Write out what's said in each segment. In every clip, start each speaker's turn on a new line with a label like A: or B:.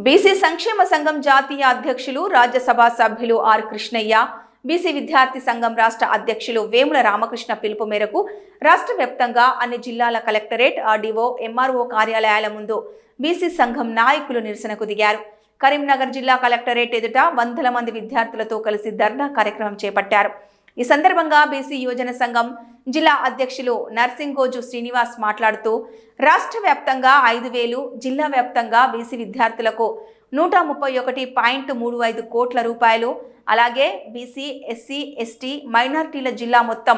A: BC సంక్షేమ సంఘం జాతీయ అధ్యక్షులు రాజ్యసభ సభ్యులు ఆర్ కృష్ణయ్య, బీసీ విద్యార్థి సంఘం రాష్ట్ర అధ్యక్షులు వేముల రామకృష్ణ పిలుపు మేరకు రాష్ట్ర వ్యాప్తంగా అన్ని జిల్లాల కలెక్టరేట్, ఆర్డీఓ, ఎంఆర్ఓ కార్యాలయాల ముందు బీసీ సంఘం నాయకులు నిరసనకు దిగారు. కరీంనగర్ జిల్లా కలెక్టరేట్ ఎదుట వందల మంది విద్యార్థులతో కలిసి ధర్నా కార్యక్రమం చేపట్టారు. ఈ సందర్భంగా బీసీ యువజన సంఘం జిల్లా అధ్యక్షులు నర్సింగోజు శ్రీనివాస్ మాట్లాడుతూ రాష్ట్ర వ్యాప్తంగా 5,000, జిల్లా వ్యాప్తంగా బీసీ విద్యార్థులకు 131.35 కోట్ల రూపాయలు, అలాగే బీసీ, ఎస్సీ, ఎస్టీ, మైనారిటీల జిల్లా మొత్తం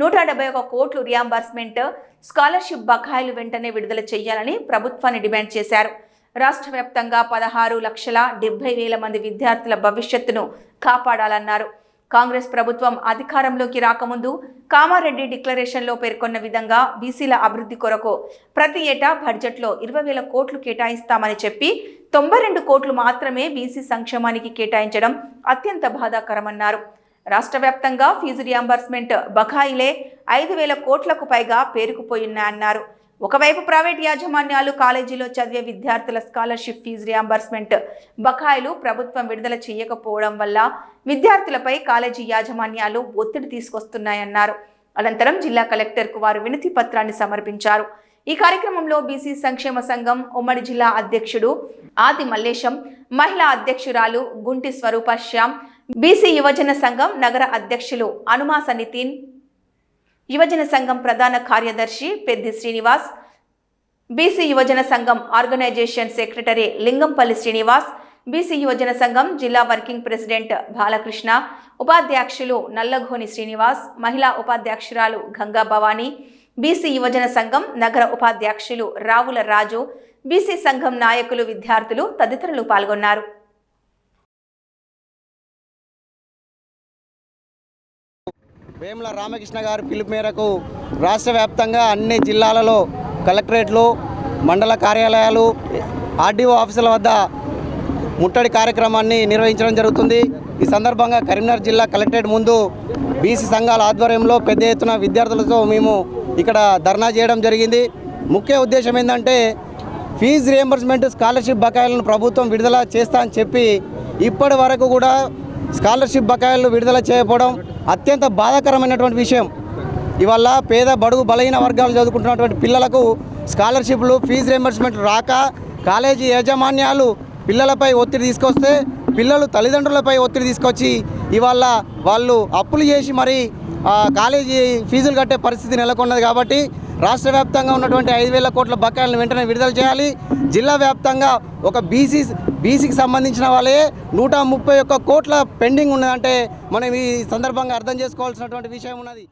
A: 171 కోట్లు రియంబర్స్మెంట్ స్కాలర్షిప్ బకాయిలు వెంటనే విడుదల చేయాలని ప్రభుత్వాన్ని డిమాండ్ చేశారు. రాష్ట్ర వ్యాప్తంగా 16,70,000 మంది విద్యార్థుల భవిష్యత్తును కాపాడాలన్నారు. కాంగ్రెస్ ప్రభుత్వం అధికారంలోకి రాకముందు కామారెడ్డి డిక్లరేషన్లో పేర్కొన్న విధంగా బీసీల అభివృద్ధి కొరకు ప్రతి ఏటా బడ్జెట్లో 20,000 కోట్లు కేటాయిస్తామని చెప్పి 92 కోట్లు మాత్రమే బీసీ సంక్షేమానికి కేటాయించడం అత్యంత బాధాకరమన్నారు. రాష్ట్ర వ్యాప్తంగా ఫీజు రియంబర్స్మెంట్ బకాయిలే 5,000 కోట్లకు పైగా పేరుకుపోయున్నాయన్నారు. ఒకవైపు ప్రైవేట్ యాజమాన్యాలు కాలేజీలో చదివే విద్యార్థుల స్కాలర్షిప్ ఫీజు రియంబర్స్మెంట్ బకాయిలు ప్రభుత్వం విడుదల చేయకపోవడం వల్ల విద్యార్థులపై కాలేజీ యాజమాన్యాలు ఒత్తిడి తీసుకొస్తున్నాయన్నారు. అనంతరం జిల్లా కలెక్టర్కు వారు వినతి పత్రాన్ని సమర్పించారు. ఈ కార్యక్రమంలో బీసీ సంక్షేమ సంఘం ఉమ్మడి జిల్లా అధ్యక్షుడు ఆది మల్లేశం, మహిళా అధ్యక్షురాలు గుంటి స్వరూప శ్యామ్, బీసీ యువజన సంఘం నగర అధ్యక్షులు అనుమాస నితిన్, యువజన సంఘం ప్రధాన కార్యదర్శి పెద్ది శ్రీనివాస్, బీసీ యువజన సంఘం organisation secretary Lingampalli Srinivas, BC యువజన సంఘం జిల్లా వర్కింగ్ ప్రెసిడెంట్ బాలకృష్ణ, ఉపాధ్యక్షులు నల్లఘోని శ్రీనివాస్, మహిళా ఉపాధ్యక్షురాలు గంగా భవానీ, బీసీ యువజన సంఘం నగర ఉపాధ్యక్షులు రావుల రాజు, బీసీ సంఘం నాయకులు, విద్యార్థులు తదితరులు పాల్గొన్నారు.
B: వేముల రామకృష్ణ గారి పిలుపు మేరకు రాష్ట్ర వ్యాప్తంగా అన్ని జిల్లాలలో కలెక్టరేట్లు, మండల కార్యాలయాలు, ఆర్డీఓ ఆఫీసుల వద్ద ముట్టడి కార్యక్రమాన్ని నిర్వహించడం జరుగుతుంది. ఈ సందర్భంగా కరీంనగర్ జిల్లా కలెక్టరేట్ ముందు బీసీ సంఘాల ఆధ్వర్యంలో పెద్ద ఎత్తున విద్యార్థులతో మేము ఇక్కడ ధర్నా చేయడం జరిగింది. ముఖ్య ఉద్దేశం ఏంటంటే ఫీజు రియంబర్స్మెంట్ స్కాలర్షిప్ బకాయిలను ప్రభుత్వం విడుదల చేస్తా అని చెప్పి ఇప్పటి వరకు కూడా స్కాలర్షిప్ బకాయిలు విడుదల చేయకపోవడం అత్యంత బాధాకరమైనటువంటి విషయం. ఇవల్ల పేద బడుగు బలహీన వర్గాలు చదువుకుంటున్నటువంటి పిల్లలకు స్కాలర్షిప్లు, ఫీజు రియంబర్స్మెంట్ రాక కాలేజీ యాజమాన్యాలు పిల్లలపై ఒత్తిడి తీసుకొస్తే పిల్లలు తల్లిదండ్రులపై ఒత్తిడి తీసుకొచ్చి ఇవాళ వాళ్ళు అప్పులు చేసి మరి కాలేజీ ఫీజులు కట్టే పరిస్థితి నెలకొన్నది. కాబట్టి రాష్ట్ర వ్యాప్తంగా ఉన్నటువంటి 5,000 కోట్ల బకాయిలను వెంటనే విడుదల చేయాలి. జిల్లా వ్యాప్తంగా ఒక బీసీకి సంబంధించిన వాళ్ళే 131 కోట్ల పెండింగ్ ఉన్నదంటే మనం ఈ సందర్భంగా అర్థం చేసుకోవాల్సినటువంటి విషయం ఉన్నది.